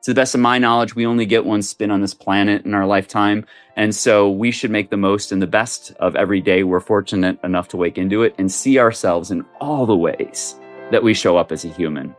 To the best of my knowledge, we only get one spin on this planet in our lifetime. And so we should make the most and the best of every day we're fortunate enough to wake into it and see ourselves in all the ways that we show up as a human.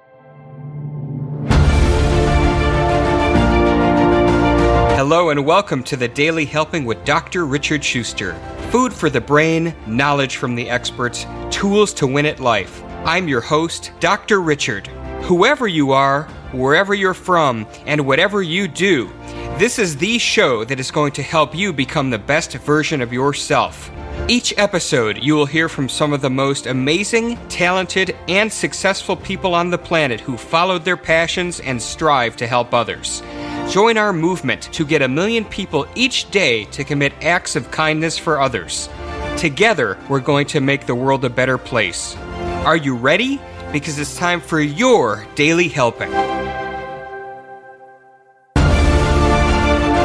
Hello and welcome to the Daily Helping with Dr. Richard Schuster. Food for the brain, knowledge from the experts, tools to win at life. I'm your host, Dr. Richard. Whoever you are, wherever you're from, and whatever you do, this is the show that is going to help you become the best version of yourself. Each episode, you will hear from some of the most amazing, talented, and successful people on the planet who followed their passions and strive to help others. Join our movement to get 1 million people each day to commit acts of kindness for others. Together, we're going to make the world a better place. Are you ready? Because it's time for your Daily Helping.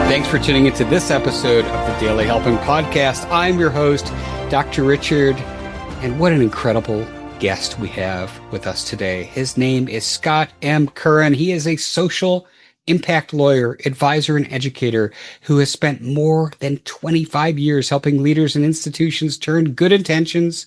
Thanks for tuning into this episode of the Daily Helping Podcast. I'm your host, Dr. Richard, and what an incredible guest we have with us today. His name is Scott M. Curran. He is a social impact lawyer, advisor, and educator who has spent more than 25 years helping leaders and institutions turn good intentions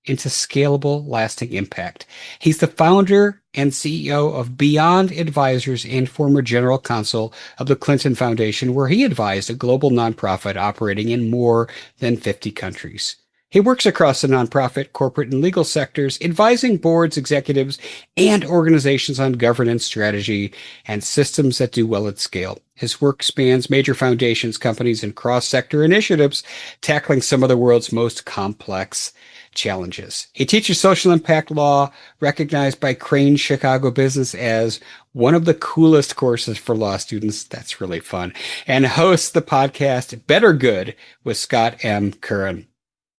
into scalable, lasting impact. He's the founder and CEO of Beyond Advisors and former general counsel of the Clinton Foundation, where he advised a global nonprofit operating in more than 50 countries. He works across the nonprofit, corporate, and legal sectors, advising boards, executives, and organizations on governance strategy and systems that do well at scale. His work spans major foundations, companies, and cross-sector initiatives, tackling some of the world's most complex challenges. He teaches social impact law, recognized by Crane Chicago Business as one of the coolest courses for law students. That's really fun. And hosts the podcast Better Good with Scott M. Curran.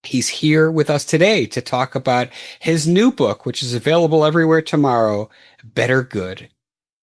He's here with us today to talk about his new book, which is available everywhere tomorrow, Better Good,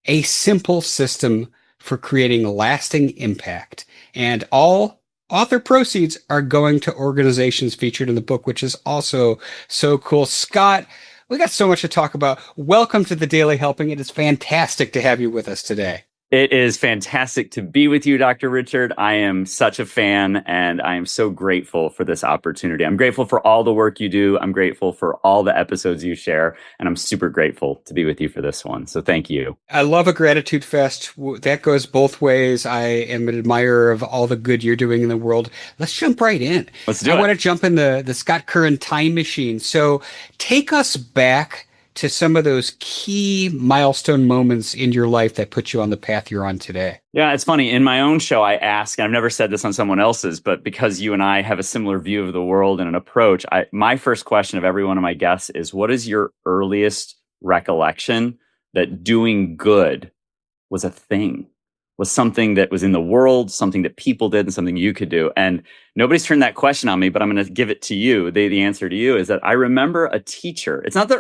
a simple system for creating lasting impact. And all author proceeds are going to organizations featured in the book, which is also so cool. Scott, we got so much to talk about. Welcome to the Daily Helping. It is fantastic to have you with us today. It is fantastic to be with you, Dr. Richard. I am such a fan, and I am so grateful for this opportunity. I'm grateful for all the work you do. I'm grateful for all the episodes you share, and I'm super grateful to be with you for this one. So thank you. I love a gratitude fest. That goes both ways. I am an admirer of all the good you're doing in the world. Let's jump right in. Let's do it. I want to jump in the Scott Curran time machine. So take us back to some of those key milestone moments in your life that put you on the path you're on today. Yeah, it's funny. In my own show, I ask, and I've never said this on someone else's, but because you and I have a similar view of the world and an approach, my first question of every one of my guests is, what is your earliest recollection that doing good was a thing, was something that was in the world, something that people did, and something you could do? And nobody's turned that question on me, but I'm going to give it to you. The answer to you is that I remember a teacher. It's not the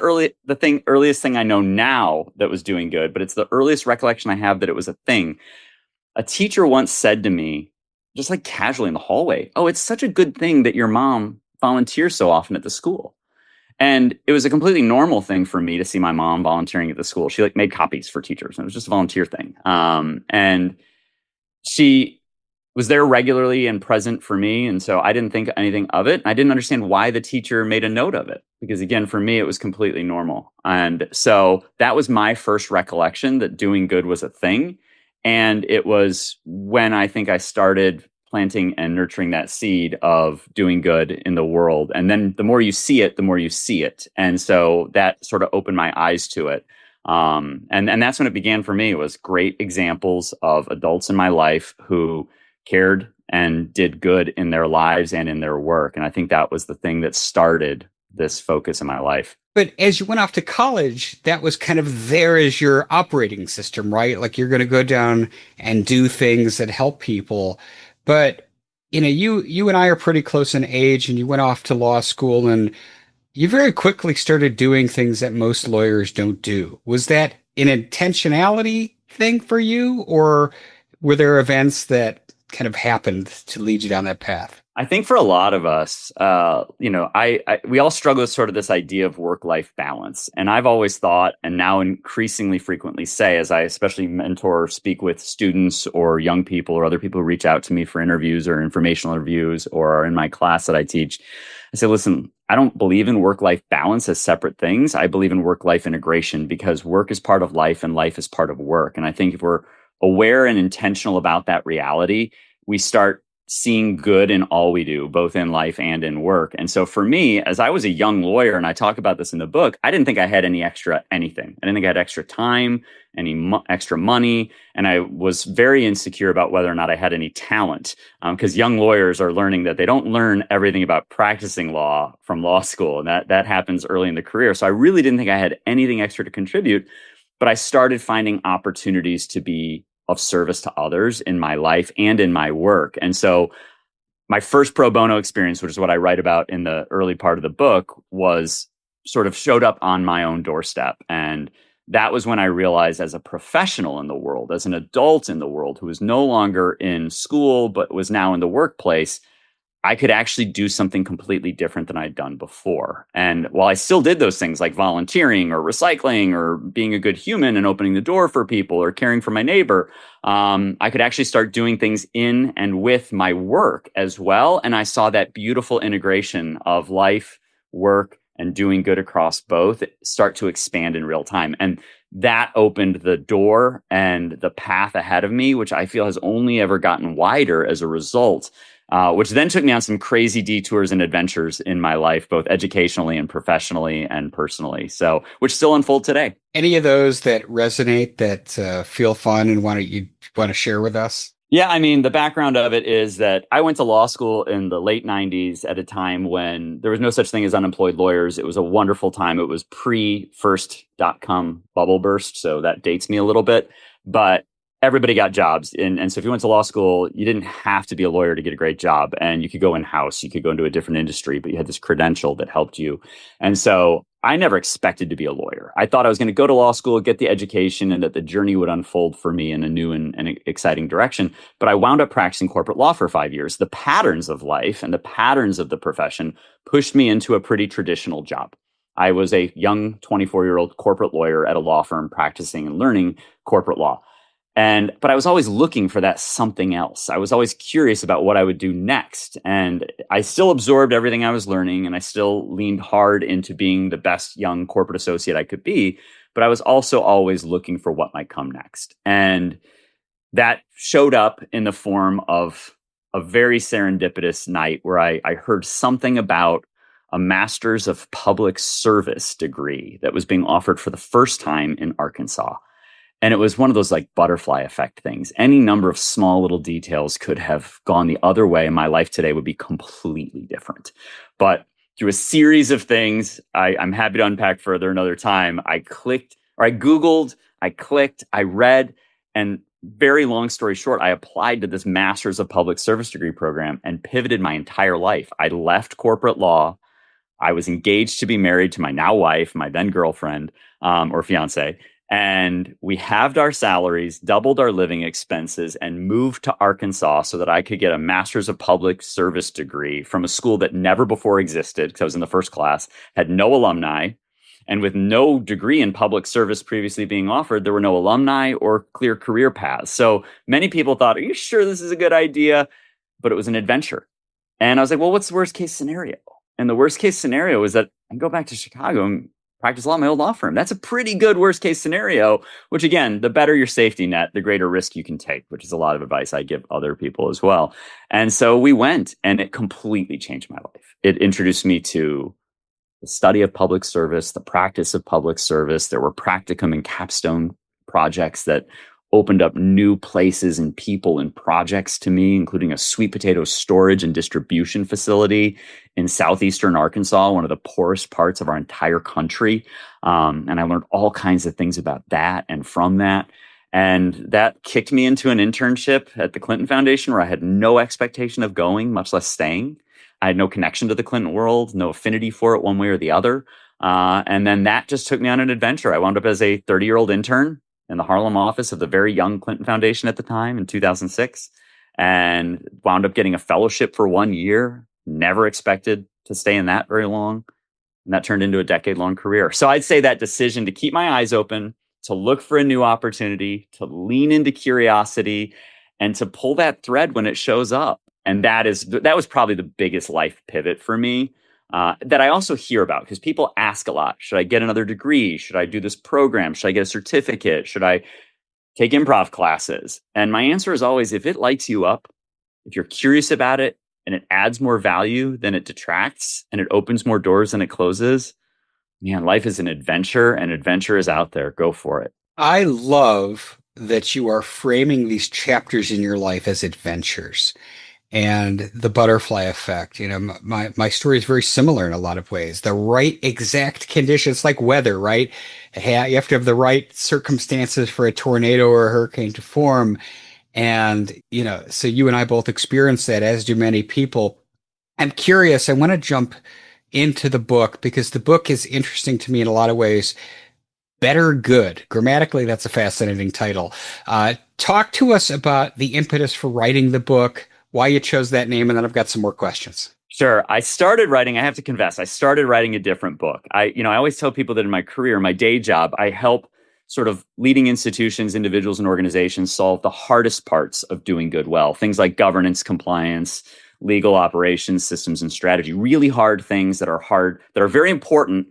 earliest thing I know now that was doing good, but it's the earliest recollection I have that it was a thing. A teacher once said to me, just like casually in the hallway, "Oh, it's such a good thing that your mom volunteers so often at the school." And it was a completely normal thing for me to see my mom volunteering at the school. She made copies for teachers, and it was just a volunteer thing. And she was there regularly and present for me. And so I didn't think anything of it. I didn't understand why the teacher made a note of it, because again, for me, it was completely normal. And so that was my first recollection that doing good was a thing. And it was when I think I started planting and nurturing that seed of doing good in the world. And then the more you see it, the more you see it. And so that sort of opened my eyes to it. And that's when it began for me. It was great examples of adults in my life who cared and did good in their lives and in their work. And I think that was the thing that started this focus in my life. But as you went off to college, that was kind of there as your operating system, right? Like you're going to go down and do things that help people. But, you and I are pretty close in age, and you went off to law school, and you very quickly started doing things that most lawyers don't do. Was that an intentionality thing for you, or were there events that kind of happened to lead you down that path? I think for a lot of us, we all struggle with sort of this idea of work-life balance. And I've always thought, and now increasingly frequently say, as I especially mentor or speak with students or young people or other people who reach out to me for interviews or informational interviews or are in my class that I teach, I say, listen, I don't believe in work-life balance as separate things. I believe in work-life integration because work is part of life and life is part of work. And I think if we're aware and intentional about that reality, we start seeing good in all we do, both in life and in work. And so for me, as I was a young lawyer, and I talk about this in the book, I didn't think I had any extra anything. I didn't think I had extra time, extra money. And I was very insecure about whether or not I had any talent, because young lawyers are learning that they don't learn everything about practicing law from law school. And that happens early in the career. So I really didn't think I had anything extra to contribute, but I started finding opportunities to be of service to others in my life and in my work. And so my first pro bono experience, which is what I write about in the early part of the book, was sort of showed up on my own doorstep. And that was when I realized, as a professional in the world, as an adult in the world who was no longer in school, but was now in the workplace, I could actually do something completely different than I'd done before. And while I still did those things like volunteering or recycling or being a good human and opening the door for people or caring for my neighbor, I could actually start doing things in and with my work as well. And I saw that beautiful integration of life, work, and doing good across both start to expand in real time. And that opened the door and the path ahead of me, which I feel has only ever gotten wider as a result. Which then took me on some crazy detours and adventures in my life, both educationally and professionally and personally. So, which still unfold today. Any of those that resonate, that feel fun and you want to share with us? Yeah, I mean, the background of it is that I went to law school in the late 90s at a time when there was no such thing as unemployed lawyers. It was a wonderful time. It was pre-first .com bubble burst, so that dates me a little bit. But everybody got jobs. And so if you went to law school, you didn't have to be a lawyer to get a great job. And you could go in-house, you could go into a different industry, but you had this credential that helped you. And so I never expected to be a lawyer. I thought I was going to go to law school, get the education, and that the journey would unfold for me in a new and exciting direction. But I wound up practicing corporate law for 5 years. The patterns of life and the patterns of the profession pushed me into a pretty traditional job. I was a young 24-year-old corporate lawyer at a law firm practicing and learning corporate law. But I was always looking for that something else. I was always curious about what I would do next. And I still absorbed everything I was learning, and I still leaned hard into being the best young corporate associate I could be. But I was also always looking for what might come next. And that showed up in the form of a very serendipitous night where I heard something about a Master's of Public Service degree that was being offered for the first time in Arkansas. And it was one of those like butterfly effect things. Any number of small little details could have gone the other way, and my life today would be completely different. But through a series of things, I'm happy to unpack further another time. I Googled, I clicked, I read, and very long story short, I applied to this Master's of Public Service degree program and pivoted my entire life. I left corporate law. I was engaged to be married to my now wife, my then girlfriend, or fiance. And we halved our salaries, doubled our living expenses, and moved to Arkansas so that I could get a Master's of Public Service degree from a school that never before existed, because I was in the first class, had no alumni. And with no degree in public service previously being offered, there were no alumni or clear career paths. So many people thought, are you sure this is a good idea? But it was an adventure. And I was like, well, what's the worst case scenario? And the worst case scenario is that I can go back to Chicago and practice law at my old law firm. That's a pretty good worst case scenario, which again, the better your safety net, the greater risk you can take, which is a lot of advice I give other people as well. And so we went, and it completely changed my life. It introduced me to the study of public service, the practice of public service. There were practicum and capstone projects that opened up new places and people and projects to me, including a sweet potato storage and distribution facility in southeastern Arkansas, one of the poorest parts of our entire country. And I learned all kinds of things about that and from that. And that kicked me into an internship at the Clinton Foundation, where I had no expectation of going, much less staying. I had no connection to the Clinton world, no affinity for it one way or the other. And then that just took me on an adventure. I wound up as a 30-year-old intern in the Harlem office of the very young Clinton Foundation at the time in 2006. and wound up getting a fellowship for 1 year. Never expected to stay in that very long. And that turned into a decade-long career. So I'd say that decision to keep my eyes open, to look for a new opportunity, to lean into curiosity, and to pull that thread when it shows up. And that was probably the biggest life pivot for me, that I also hear about, because people ask a lot. Should I get another degree? Should I do this program? Should I get a certificate? Should I take improv classes? And my answer is always, if it lights you up, if you're curious about it, and it adds more value than it detracts, and it opens more doors than it closes, man, life is an adventure, and adventure is out there. Go for it. I love that you are framing these chapters in your life as adventures and the butterfly effect. You know, my story is very similar in a lot of ways. The right exact conditions, like weather, right? You have to have the right circumstances for a tornado or a hurricane to form. And, you know, so you and I both experience that, as do many people. I'm curious. I want to jump into the book because the book is interesting to me in a lot of ways. Better Good. Grammatically, that's a fascinating title. Talk to us about the impetus for writing the book, why you chose that name, and then I've got some more questions. Sure. I have to confess, I started writing a different book. I always tell people that in my career, my day job, I help sort of leading institutions, individuals, and organizations solve the hardest parts of doing good well. Things like governance, compliance, legal operations, systems, and strategy. Really hard things that are very important,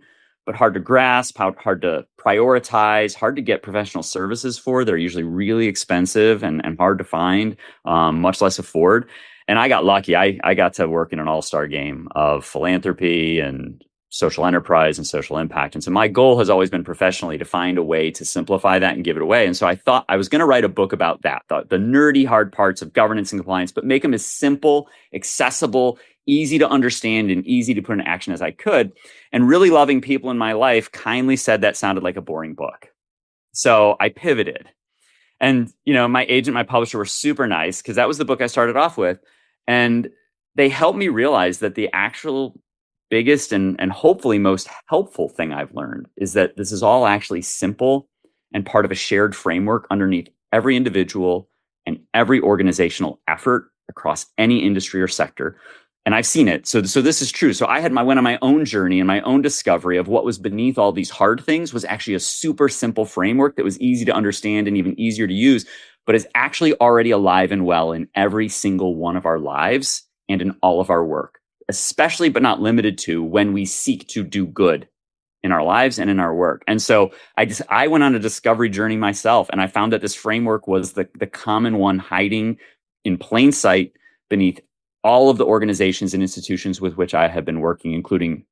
but hard to grasp, hard to prioritize, hard to get professional services for. They're usually really expensive and hard to find, much less afford. And I got lucky. I got to work in an all-star game of philanthropy and social enterprise and social impact. And so my goal has always been professionally to find a way to simplify that and give it away. And so I thought I was going to write a book about that, the nerdy hard parts of governance and compliance, but make them as simple, accessible, easy to understand, and easy to put in action as I could. And really loving people in my life kindly said that sounded like a boring book. So I pivoted. And, my agent, my publisher were super nice, because that was the book I started off with. And they helped me realize that the actual biggest and hopefully most helpful thing I've learned is that this is all actually simple and part of a shared framework underneath every individual and every organizational effort across any industry or sector. And I've seen it. So this is true. So I went on my own journey and my own discovery of what was beneath all these hard things was actually a super simple framework that was easy to understand and even easier to use, but is actually already alive and well in every single one of our lives and in all of our work, especially but not limited to when we seek to do good in our lives and in our work. And so I went on a discovery journey myself, and I found that this framework was the common one hiding in plain sight beneath all of the organizations and institutions with which I have been working, including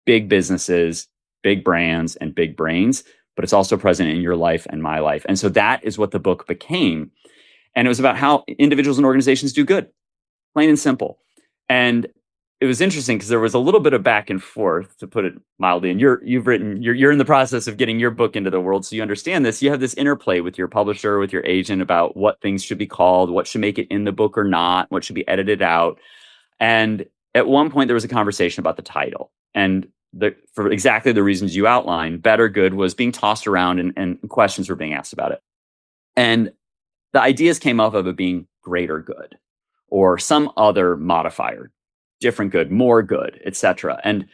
big businesses, big brands, and big brains, but it's also present in your life and my life. And so that is what the book became. And it was about how individuals and organizations do good, plain and simple. And it was interesting because there was a little bit of back and forth, to put it mildly. And you're in the process of getting your book into the world, so you understand this. You have this interplay with your publisher, with your agent, about what things should be called, what should make it in the book or not, what should be edited out. And at one point, there was a conversation about the title, and for exactly the reasons you outlined, Better Good was being tossed around, and questions were being asked about it. And the ideas came up of it being greater good, or some other modifier. Different good, more good, etc. And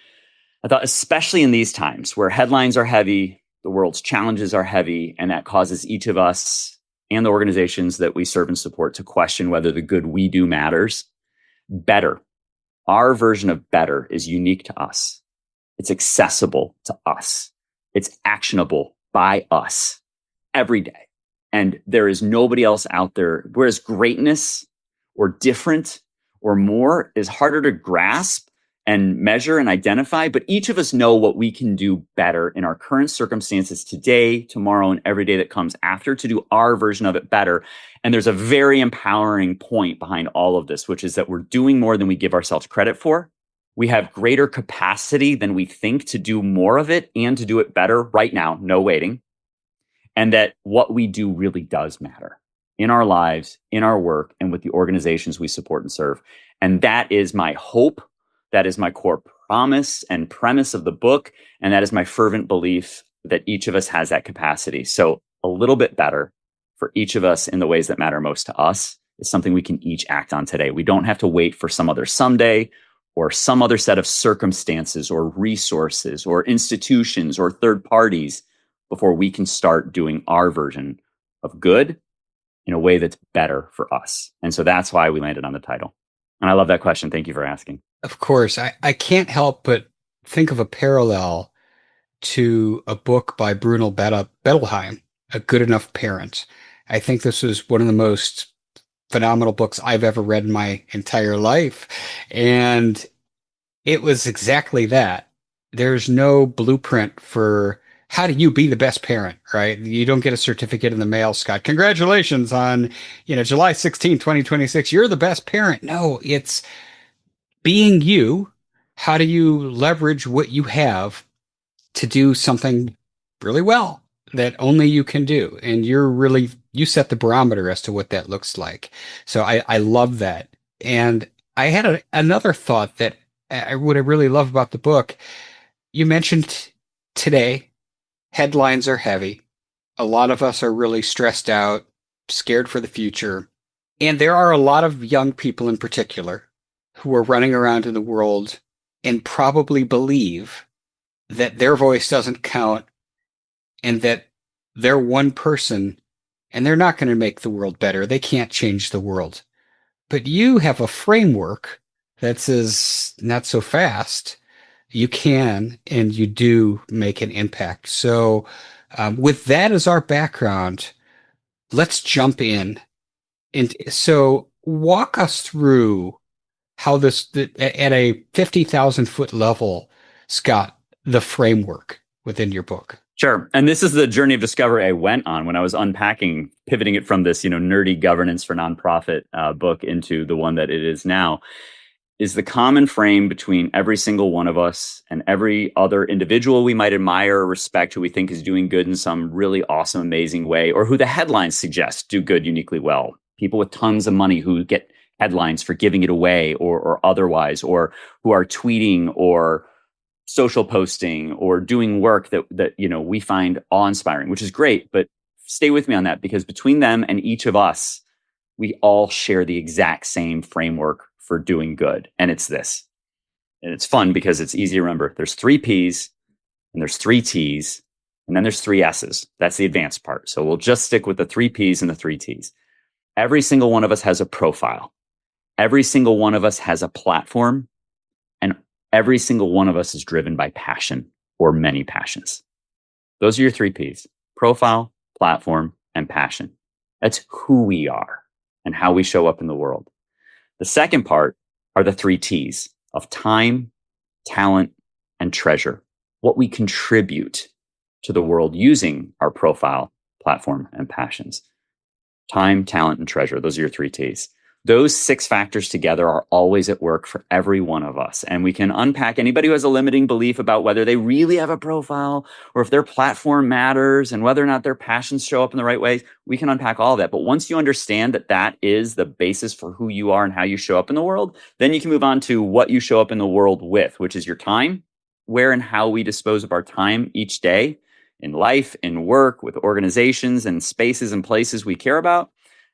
I thought, especially in these times where headlines are heavy, the world's challenges are heavy, and that causes each of us and the organizations that we serve and support to question whether the good we do matters. Better. Our version of better is unique to us. It's accessible to us. It's actionable by us every day. And there is nobody else out there. Whereas greatness or different or more is harder to grasp and measure and identify, but each of us know what we can do better in our current circumstances today, tomorrow, and every day that comes after to do our version of it better. And there's a very empowering point behind all of this, which is that we're doing more than we give ourselves credit for. We have greater capacity than we think to do more of it and to do it better right now, no waiting. And that what we do really does matter in our lives, in our work, and with the organizations we support and serve. And that is my hope. That is my core promise and premise of the book. And that is my fervent belief that each of us has that capacity. So a little bit better for each of us in the ways that matter most to us is something we can each act on today. We don't have to wait for some other someday or some other set of circumstances or resources or institutions or third parties before we can start doing our version of good in a way that's better for us. And so that's why we landed on the title. And I love that question. Thank you for asking. Of course, I can't help but think of a parallel to a book by Bruno Bettelheim, A Good Enough Parent. I think this was one of the most phenomenal books I've ever read in my entire life. And it was exactly that. There's no blueprint for how do you be the best parent, right? You don't get a certificate in the mail, Scott. Congratulations on, July 16, 2026. You're the best parent. No, it's being you. How do you leverage what you have to do something really well that only you can do? And you set the barometer as to what that looks like. So I love that. And I had another thought that what I really love about the book. You mentioned today, headlines are heavy. A lot of us are really stressed out, scared for the future. And there are a lot of young people in particular who are running around in the world and probably believe that their voice doesn't count and that they're one person and they're not going to make the world better. They can't change the world. But you have a framework that says not so fast. You can and you do make an impact. So with that as our background, let's jump in. And so walk us through how at a 50,000 foot level, Scott, the framework within your book. Sure. And this is the journey of discovery I went on when I was unpacking, pivoting it from this, nerdy governance for nonprofit book into the one that it is now, is the common frame between every single one of us and every other individual we might admire or respect, who we think is doing good in some really awesome, amazing way, or who the headlines suggest do good uniquely well. People with tons of money who get headlines for giving it away or otherwise, or who are tweeting or social posting or doing work that we find awe-inspiring, which is great. But stay with me on that, because between them and each of us, we all share the exact same framework for doing good. And it's this. And it's fun because it's easy to remember. There's 3 P's and there's 3 T's and then there's 3 S's. That's the advanced part. So we'll just stick with the 3 P's and the 3 T's. Every single one of us has a profile. Every single one of us has a platform, and every single one of us is driven by passion or many passions. Those are your 3 P's: profile, platform, and passion. That's who we are and how we show up in the world. The second part are the 3 T's of time, talent, and treasure. What we contribute to the world using our profile, platform, and passions. Time, talent, and treasure. Those are your 3 T's. Those 6 factors together are always at work for every one of us. And we can unpack anybody who has a limiting belief about whether they really have a profile or if their platform matters and whether or not their passions show up in the right ways. We can unpack all of that. But once you understand that that is the basis for who you are and how you show up in the world, then you can move on to what you show up in the world with, which is your time, where and how we dispose of our time each day in life, in work, with organizations and spaces and places we care about.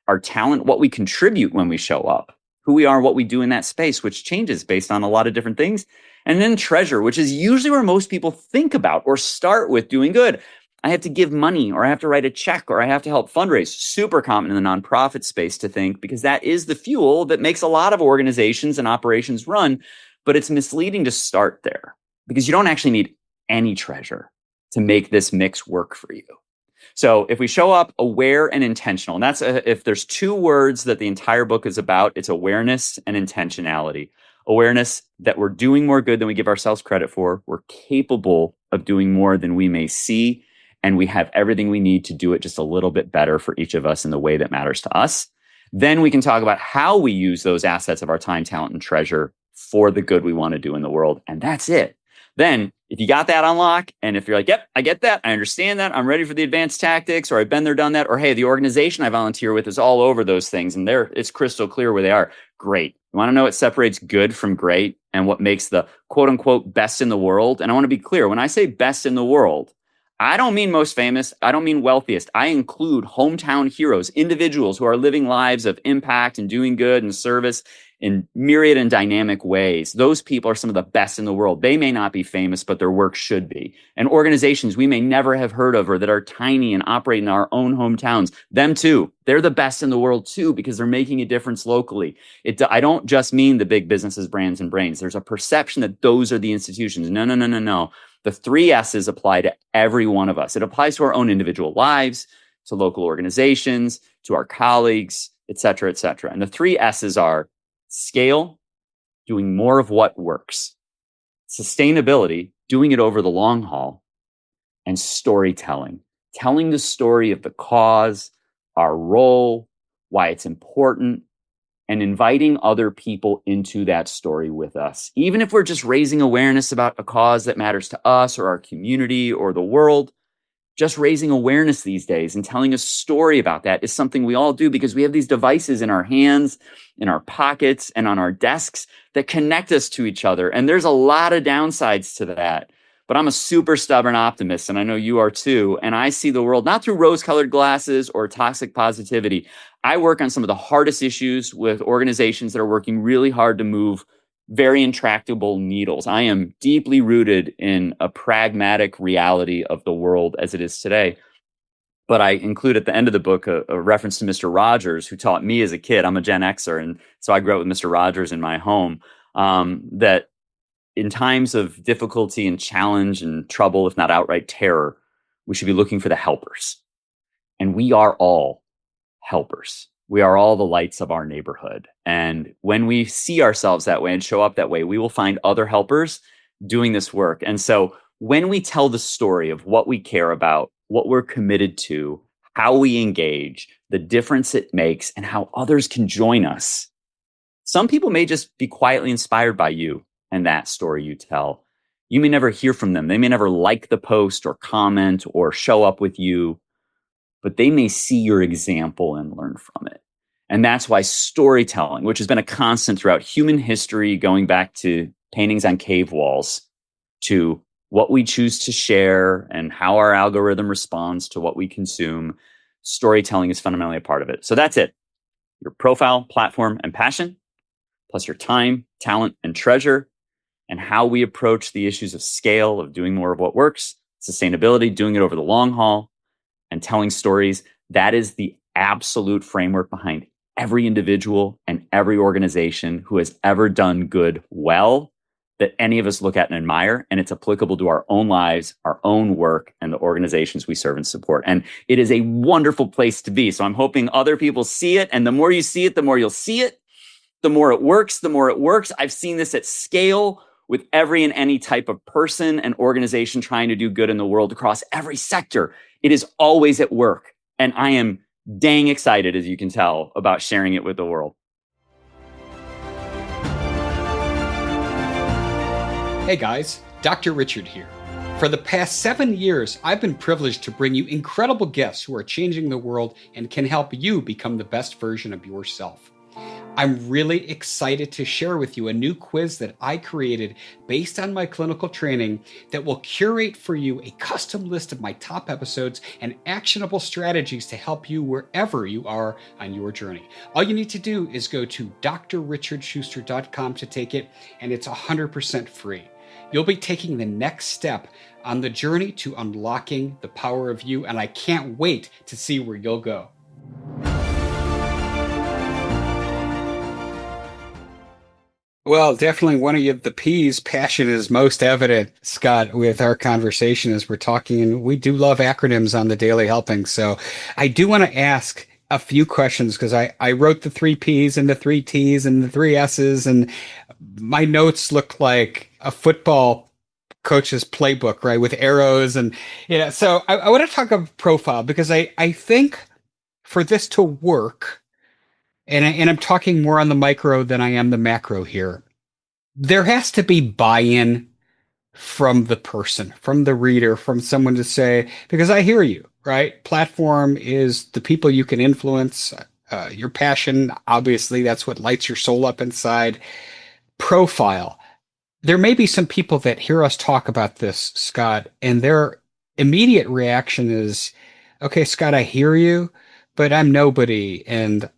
Our talent, what we contribute when we show up, who we are, what we do in that space, which changes based on a lot of different things. And then treasure, which is usually where most people think about or start with doing good. I have to give money, or I have to write a check, or I have to help fundraise. Super common in the nonprofit space to think, because that is the fuel that makes a lot of organizations and operations run. But it's misleading to start there, because you don't actually need any treasure to make this mix work for you. So if we show up aware and intentional, and that's if there's 2 words that the entire book is about, it's awareness and intentionality. Awareness that we're doing more good than we give ourselves credit for. We're capable of doing more than we may see, and we have everything we need to do it just a little bit better for each of us in the way that matters to us. Then we can talk about how we use those assets of our time, talent, and treasure for the good we want to do in the world. And that's it. Then if you got that on lock, and if you're like, yep, I get that, I understand that, I'm ready for the advanced tactics, or I've been there, done that, or hey, the organization I volunteer with is all over those things and it's crystal clear where they are. Great. You want to know what separates good from great and what makes the quote unquote best in the world? And I want to be clear, when I say best in the world, I don't mean most famous. I don't mean wealthiest. I include hometown heroes, individuals who are living lives of impact and doing good and service in myriad and dynamic ways. Those people are some of the best in the world. They may not be famous, but their work should be. And organizations we may never have heard of or that are tiny and operate in our own hometowns, them too. They're the best in the world too because they're making a difference locally. I don't just mean the big businesses, brands, and brains. There's a perception that those are the institutions. No, no, no, no, no. The three S's apply to every one of us. It applies to our own individual lives, to local organizations, to our colleagues, et cetera, et cetera. And the three S's are scale, doing more of what works, sustainability, doing it over the long haul, and storytelling, telling the story of the cause, our role, why it's important, and inviting other people into that story with us. Even if we're just raising awareness about a cause that matters to us or our community or the world, just raising awareness these days and telling a story about that is something we all do because we have these devices in our hands, in our pockets, and on our desks that connect us to each other. And there's a lot of downsides to that. But I'm a super stubborn optimist, and I know you are too. And I see the world not through rose-colored glasses or toxic positivity. I work on some of the hardest issues with organizations that are working really hard to move very intractable needles. I am deeply rooted in a pragmatic reality of the world as it is today. But I include at the end of the book a reference to Mr. Rogers, who taught me as a kid. I'm a Gen Xer, and so I grew up with Mr. Rogers in my home, that in times of difficulty and challenge and trouble, if not outright terror, we should be looking for the helpers. And we are all helpers. We are all the lights of our neighborhood. And when we see ourselves that way and show up that way, we will find other helpers doing this work. And so when we tell the story of what we care about, what we're committed to, how we engage, the difference it makes, and how others can join us, some people may just be quietly inspired by you and that story you tell. You may never hear from them. They may never like the post or comment or show up with you, but they may see your example and learn from it. And that's why storytelling, which has been a constant throughout human history, going back to paintings on cave walls, to what we choose to share and how our algorithm responds to what we consume, storytelling is fundamentally a part of it. So that's it. Your profile, platform, and passion, plus your time, talent, and treasure, and how we approach the issues of scale, of doing more of what works, sustainability, doing it over the long haul, and telling stories. That is the absolute framework behind every individual and every organization who has ever done good well that any of us look at and admire. And it's applicable to our own lives, our own work, and the organizations we serve and support. And it is a wonderful place to be. So I'm hoping other people see it. And the more you see it, the more you'll see it. The more it works, the more it works. I've seen this at scale with every and any type of person and organization trying to do good in the world across every sector. It is always at work. And I am dang excited, as you can tell, about sharing it with the world. Hey guys, Dr. Richard here. For the past 7 years, I've been privileged to bring you incredible guests who are changing the world and can help you become the best version of yourself. I'm really excited to share with you a new quiz that I created based on my clinical training that will curate for you a custom list of my top episodes and actionable strategies to help you wherever you are on your journey. All you need to do is go to drrichardschuster.com to take it, and it's 100% free. You'll be taking the next step on the journey to unlocking the power of you, and I can't wait to see where you'll go. Well, definitely one of the P's, passion, is most evident, Scott, with our conversation as we're talking. And we do love acronyms on the Daily Helping. So I do want to ask a few questions because I wrote the 3 P's and the 3 T's and the 3 S's, and my notes look like a football coach's playbook, right, with arrows. And so I want to talk of profile because I think for this to work, and I'm talking more on the micro than I am the macro here, there has to be buy-in from the person, from the reader, from someone to say, because I hear you, right? Platform is the people you can influence, your passion, obviously, that's what lights your soul up inside. Profile. There may be some people that hear us talk about this, Scott, and they're immediate reaction is, okay, Scott, I hear you, but I'm nobody. And,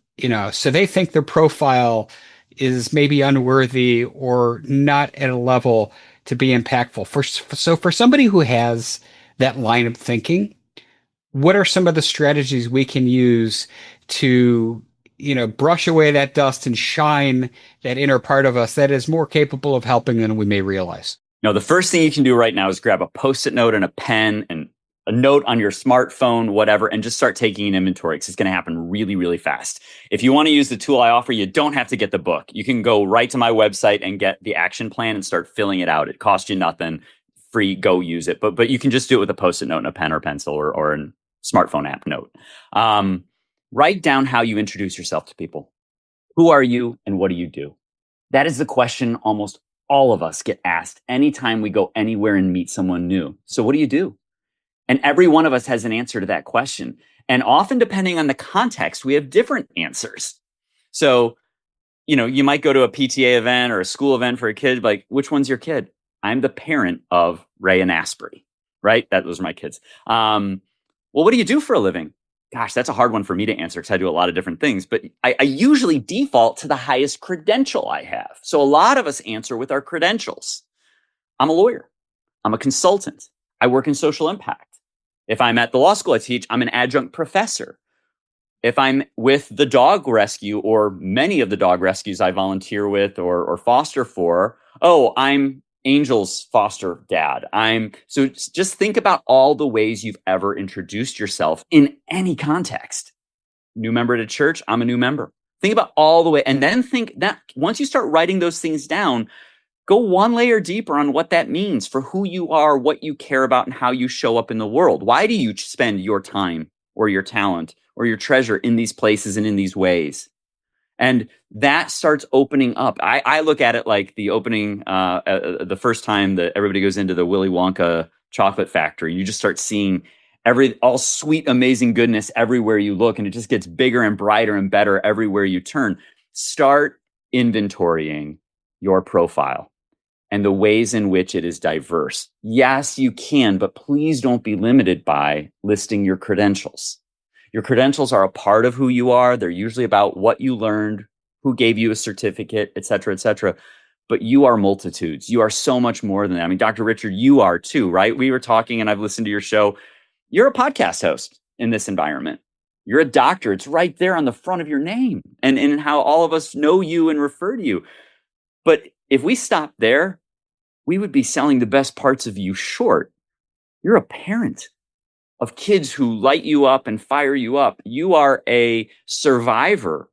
so they think their profile is maybe unworthy or not at a level to be impactful. So for somebody who has that line of thinking, what are some of the strategies we can use to, brush away that dust and shine that inner part of us that is more capable of helping than we may realize? The first thing you can do right now is grab a Post-it note and a pen and a note on your smartphone, whatever, and just start taking an inventory because it's going to happen really, really fast. If you want to use the tool I offer, you don't have to get the book. You can go right to my website and get the action plan and start filling it out. It costs you nothing. Free, go use it. But you can just do it with a Post-it note and a pen or pencil or a smartphone app note. Write down how you introduce yourself to people. Who are you and what do you do? That is the question almost all of us get asked anytime we go anywhere and meet someone new. So what do you do? And every one of us has an answer to that question. And often, depending on the context, we have different answers. So, you might go to a PTA event or a school event for a kid, like, which one's your kid? I'm the parent of Ray and Asprey, right? Those are my kids. Well, what do you do for a living? Gosh, that's a hard one for me to answer because I do a lot of different things, but I usually default to the highest credential I have. So a lot of us answer with our credentials. I'm a lawyer. I'm a consultant. I work in social impact. If I'm at the law school I teach, I'm an adjunct professor. If I'm with the dog rescue or many of the dog rescues I volunteer with or foster for, I'm Angel's foster dad. So just think about all the ways you've ever introduced yourself in any context. New member to church, I'm a new member. Think about all the way, and then think that once you start writing those things down, go one layer deeper on what that means for who you are, what you care about, and how you show up in the world. Why do you spend your time or your talent or your treasure in these places and in these ways? And that starts opening up. I look at it like the opening, the first time that everybody goes into the Willy Wonka chocolate factory. You just start seeing all sweet, amazing goodness everywhere you look, and it just gets bigger and brighter and better everywhere you turn. Start inventorying your profile and the ways in which it is diverse. Yes, you can, but please don't be limited by listing your credentials. Your credentials are a part of who you are. They're usually about what you learned, who gave you a certificate, et cetera, et cetera. But you are multitudes. You are so much more than that. I mean, Dr. Richard, you are too, right? We were talking and I've listened to your show. You're a podcast host in this environment. You're a doctor. It's right there on the front of your name and how all of us know you and refer to you. But if we stop there, we would be selling the best parts of you short. You're a parent of kids who light you up and fire you up. You are a survivor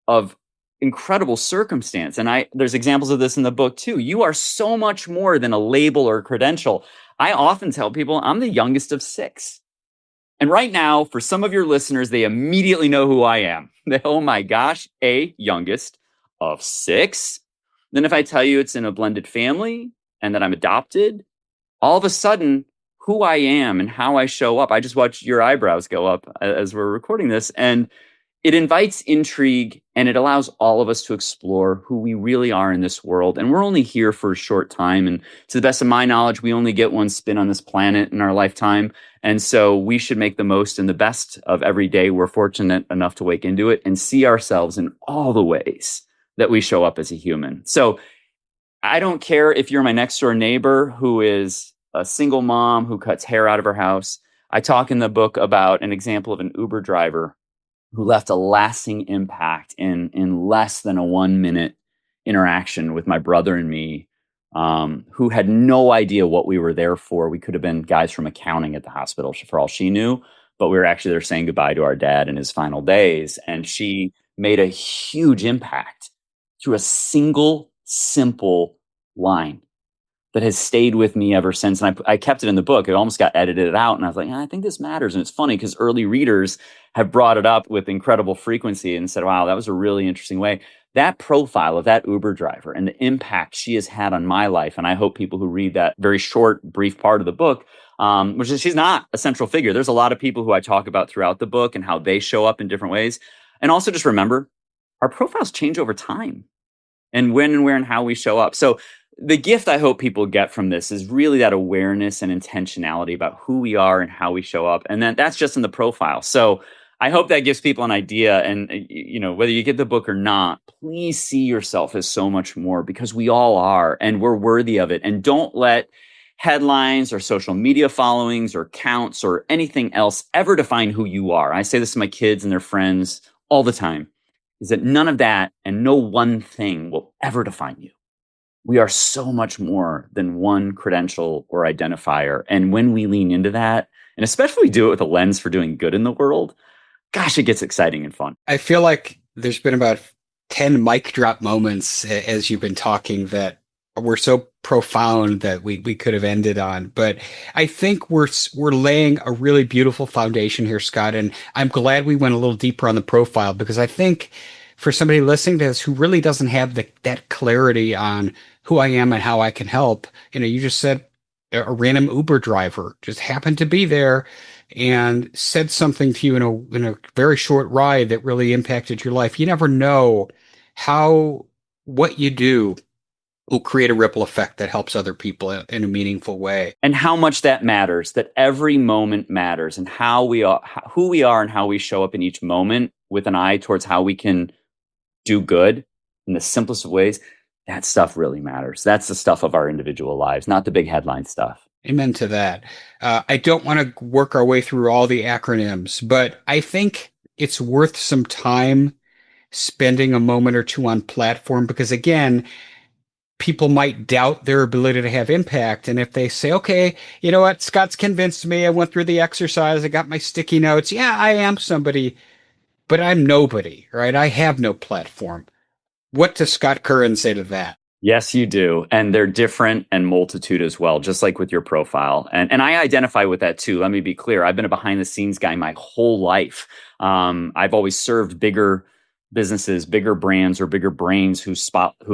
of incredible circumstance. And there's examples of this in the book too. You are so much more than a label or a credential. I often tell people I'm the youngest of 6. And right now, for some of your listeners, they immediately know who I am. Oh my gosh, a youngest of 6. Then if I tell you it's in a blended family and that I'm adopted, all of a sudden, who I am and how I show up. I just watched your eyebrows go up as we're recording this, and it invites intrigue and it allows all of us to explore who we really are in this world. And we're only here for a short time. And to the best of my knowledge, we only get one spin on this planet in our lifetime. And so we should make the most and the best of every day we're fortunate enough to wake into it and see ourselves in all the ways that we show up as a human. So I don't care if you're my next door neighbor who is a single mom who cuts hair out of her house. I talk in the book about an example of an Uber driver who left a lasting impact in less than a 1-minute interaction with my brother and me, who had no idea what we were there for. We could have been guys from accounting at the hospital for all she knew, but we were actually there saying goodbye to our dad in his final days. And she made a huge impact through a single, simple line that has stayed with me ever since. And I kept it in the book. It almost got edited out. And I was like, I think this matters. And it's funny because early readers have brought it up with incredible frequency and said, wow, that was a really interesting way. That profile of that Uber driver and the impact she has had on my life. And I hope people who read that very short, brief part of the book, which is she's not a central figure. There's a lot of people who I talk about throughout the book and how they show up in different ways. And also just remember, our profiles change over time and when and where and how we show up. So the gift I hope people get from this is really that awareness and intentionality about who we are and how we show up. And then that's just in the profile. So I hope that gives people an idea. And, whether you get the book or not, please see yourself as so much more, because we all are, and we're worthy of it. And don't let headlines or social media followings or counts or anything else ever define who you are. I say this to my kids and their friends all the time, is that none of that and no one thing will ever define you. We are so much more than one credential or identifier. And when we lean into that, and especially we do it with a lens for doing good in the world, gosh, it gets exciting and fun. I feel like there's been about 10 mic drop moments as you've been talking that were so profound that we could have ended on. But I think we're laying a really beautiful foundation here, Scott. And I'm glad we went a little deeper on the profile, because I think for somebody listening to this who really doesn't have that clarity on who I am and how I can help, you just said a random Uber driver just happened to be there and said something to you in a very short ride that really impacted your life. You never know how what you do will create a ripple effect that helps other people in a meaningful way. And how much that matters, that every moment matters, and how we are, who we are and how we show up in each moment with an eye towards how we can do good in the simplest of ways. That stuff really matters. That's the stuff of our individual lives, not the big headline stuff. Amen to that. I don't want to work our way through all the acronyms, but I think it's worth some time spending a moment or two on platform, because again, people might doubt their ability to have impact. And if they say, okay, you know what, Scott's convinced me, I went through the exercise, I got my sticky notes. Yeah, I am somebody, but I'm nobody, right? I have no platform. What does Scott Curran say to that? Yes, you do. And they're different and multitude as well, just like with your profile. And I identify with that too. Let me be clear. I've been a behind the scenes guy my whole life. I've always served bigger businesses, bigger brands, or bigger brains who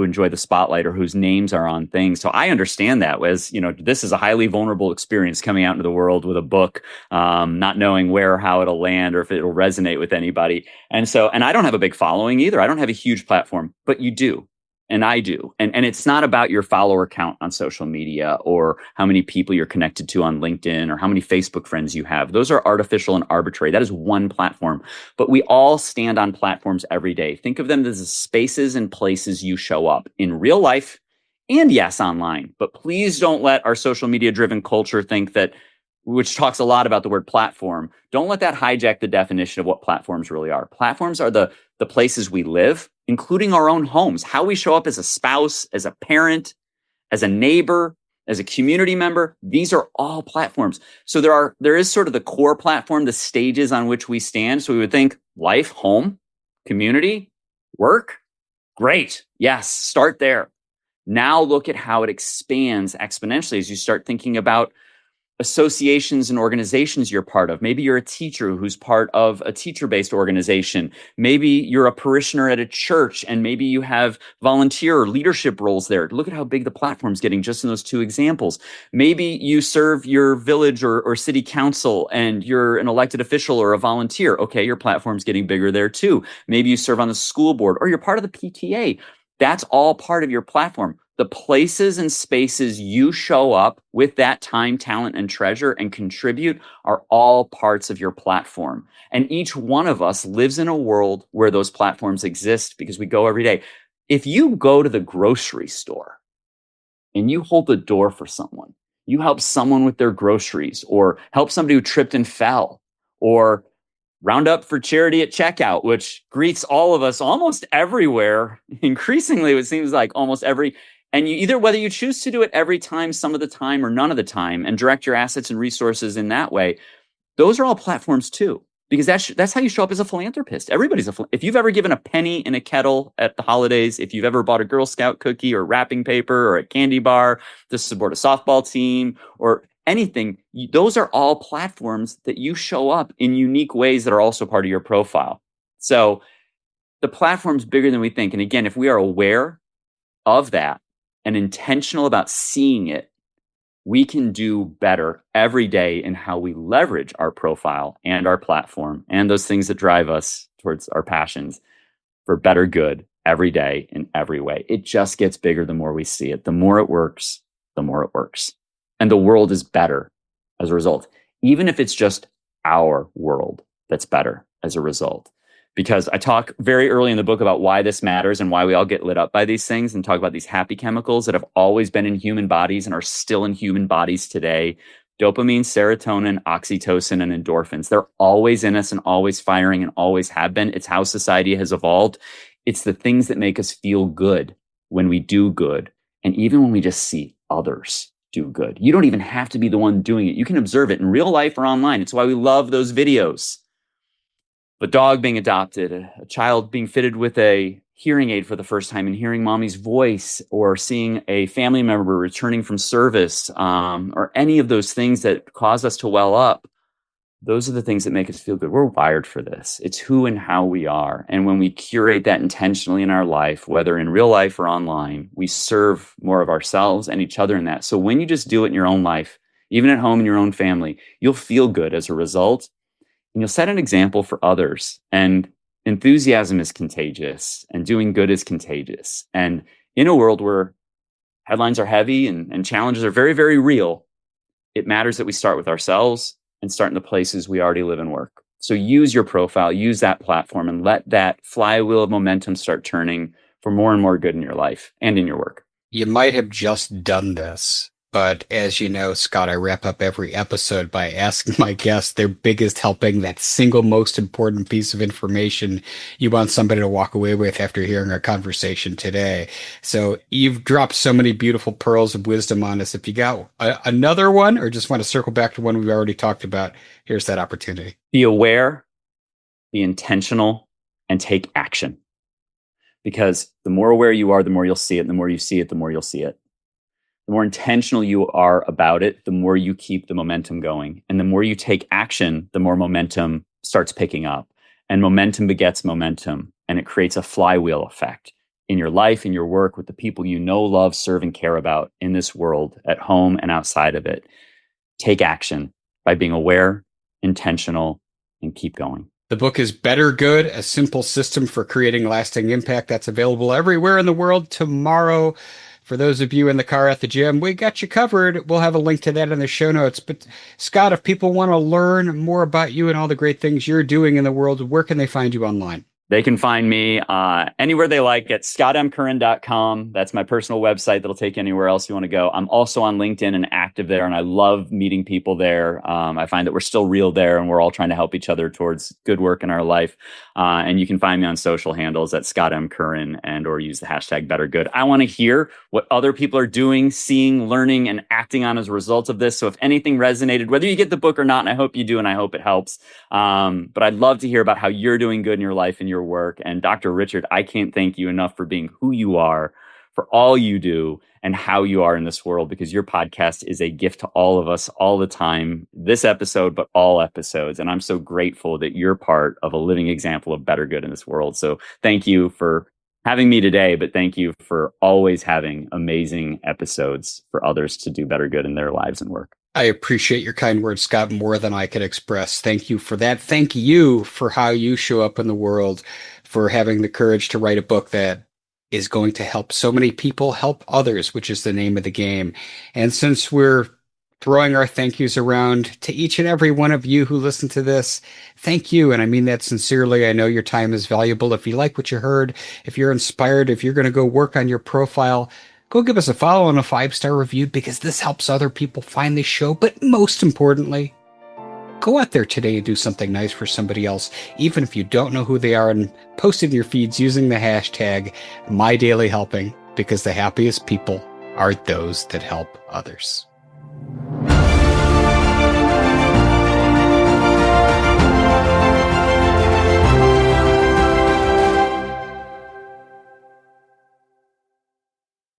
enjoy the spotlight or whose names are on things. So I understand that as, this is a highly vulnerable experience coming out into the world with a book, not knowing where or how it'll land or if it'll resonate with anybody. And I don't have a big following either. I don't have a huge platform, but you do. And I do. And it's not about your follower count on social media or how many people you're connected to on LinkedIn or how many Facebook friends you have. Those are artificial and arbitrary. That is one platform. But we all stand on platforms every day. Think of them as the spaces and places you show up in real life and, yes, online. But please don't let our social media driven culture think that, which talks a lot about the word platform. Don't let that hijack the definition of what platforms really are. Platforms are the places we live, including our own homes, how we show up as a spouse, as a parent, as a neighbor, as a community member. These are all platforms. So there is sort of the core platform, the stages on which we stand. So we would think life, home, community, work. Great. Yes, start there. Now look at how it expands exponentially as you start thinking about associations and organizations you're part of. Maybe you're a teacher who's part of a teacher-based organization. Maybe you're a parishioner at a church, and maybe you have volunteer or leadership roles there. Look at how big the platform's getting just in those two examples. Maybe you serve your village or city council, and you're an elected official or a volunteer. Okay, your platform's getting bigger there too. Maybe you serve on the school board, or you're part of the PTA. That's all part of your platform. The places and spaces you show up with that time, talent, and treasure and contribute are all parts of your platform. And each one of us lives in a world where those platforms exist because we go every day. If you go to the grocery store and you hold the door for someone, you help someone with their groceries, or help somebody who tripped and fell, or round up for charity at checkout, which greets all of us almost everywhere. Increasingly, it seems like almost every. And you either, whether you choose to do it every time, some of the time, or none of the time, and direct your assets and resources in that way, those are all platforms too, because that's how you show up as a philanthropist. Everybody's if you've ever given a penny in a kettle at the holidays, if you've ever bought a Girl Scout cookie or wrapping paper or a candy bar to support a softball team or anything, those are all platforms that you show up in unique ways that are also part of your profile. So the platform's bigger than we think. And again, if we are aware of that and intentional about seeing it, we can do better every day in how we leverage our profile and our platform and those things that drive us towards our passions for better good every day in every way. It just gets bigger the more we see it. The more it works, the more it works. And the world is better as a result, even if it's just our world that's better as a result. Because I talk very early in the book about why this matters and why we all get lit up by these things, and talk about these happy chemicals that have always been in human bodies and are still in human bodies today. Dopamine, serotonin, oxytocin, and endorphins. They're always in us and always firing and always have been. It's how society has evolved. It's the things that make us feel good when we do good. And even when we just see others do good. You don't even have to be the one doing it. You can observe it in real life or online. It's why we love those videos. A dog being adopted, a child being fitted with a hearing aid for the first time and hearing mommy's voice, or seeing a family member returning from service, or any of those things that cause us to well up. Those are the things that make us feel good. We're wired for this. It's who and how we are. And when we curate that intentionally in our life, whether in real life or online, we serve more of ourselves and each other in that. So when you just do it in your own life, even at home in your own family, you'll feel good as a result. And you'll set an example for others. And enthusiasm is contagious, and doing good is contagious. And in a world where headlines are heavy and challenges are very, very real, it matters that we start with ourselves and start in the places we already live and work. So use your profile, use that platform, and let that flywheel of momentum start turning for more and more good in your life and in your work. You might have just done this, but as you know, Scott, I wrap up every episode by asking my guests their biggest helping, that single most important piece of information you want somebody to walk away with after hearing our conversation today. So you've dropped so many beautiful pearls of wisdom on us. If you got another one, or just want to circle back to one we've already talked about, here's that opportunity. Be aware, be intentional, and take action. Because the more aware you are, the more you'll see it. And the more you see it, the more you'll see it. The more intentional you are about it, the more you keep the momentum going. And the more you take action, the more momentum starts picking up. And momentum begets momentum. And it creates a flywheel effect in your life, in your work, with the people you know, love, serve, and care about in this world, at home and outside of it. Take action by being aware, intentional, and keep going. The book is Better Good, a simple system for creating lasting impact. That's available everywhere in the world tomorrow. For those of you in the car at the gym, we got you covered. We'll have a link to that in the show notes. But Scott, if people want to learn more about you and all the great things you're doing in the world, where can they find you online? They can find me anywhere they like at scottmcurran.com. That's my personal website that'll take you anywhere else you want to go. I'm also on LinkedIn and active there, and I love meeting people there. I find that we're still real there, and we're all trying to help each other towards good work in our life. And you can find me on social handles at scottmcurran, and or use the hashtag BetterGood. I want to hear what other people are doing, seeing, learning, and acting on as a result of this. So if anything resonated, whether you get the book or not, and I hope you do, and I hope it helps, but I'd love to hear about how you're doing good in your life and your work. And Dr. Richard, I can't thank you enough for being who you are, for all you do, and how you are in this world, because your podcast is a gift to all of us all the time. This episode, but all episodes. And I'm so grateful that you're part of a living example of better good in this world. So thank you for having me today, but thank you for always having amazing episodes for others to do better good in their lives and work. I appreciate your kind words, Scott, more than I could express. Thank you for that. Thank you for how you show up in the world, for having the courage to write a book that is going to help so many people help others, which is the name of the game. And since we're throwing our thank yous around to each and every one of you who listen to this, thank you. And I mean that sincerely. I know your time is valuable. If you like what you heard, if you're inspired, if you're going to go work on your profile, go give us a follow and a 5-star review, because this helps other people find this show. But most importantly, go out there today and do something nice for somebody else, even if you don't know who they are, and post in your feeds using the hashtag MyDailyHelping, because the happiest people are those that help others.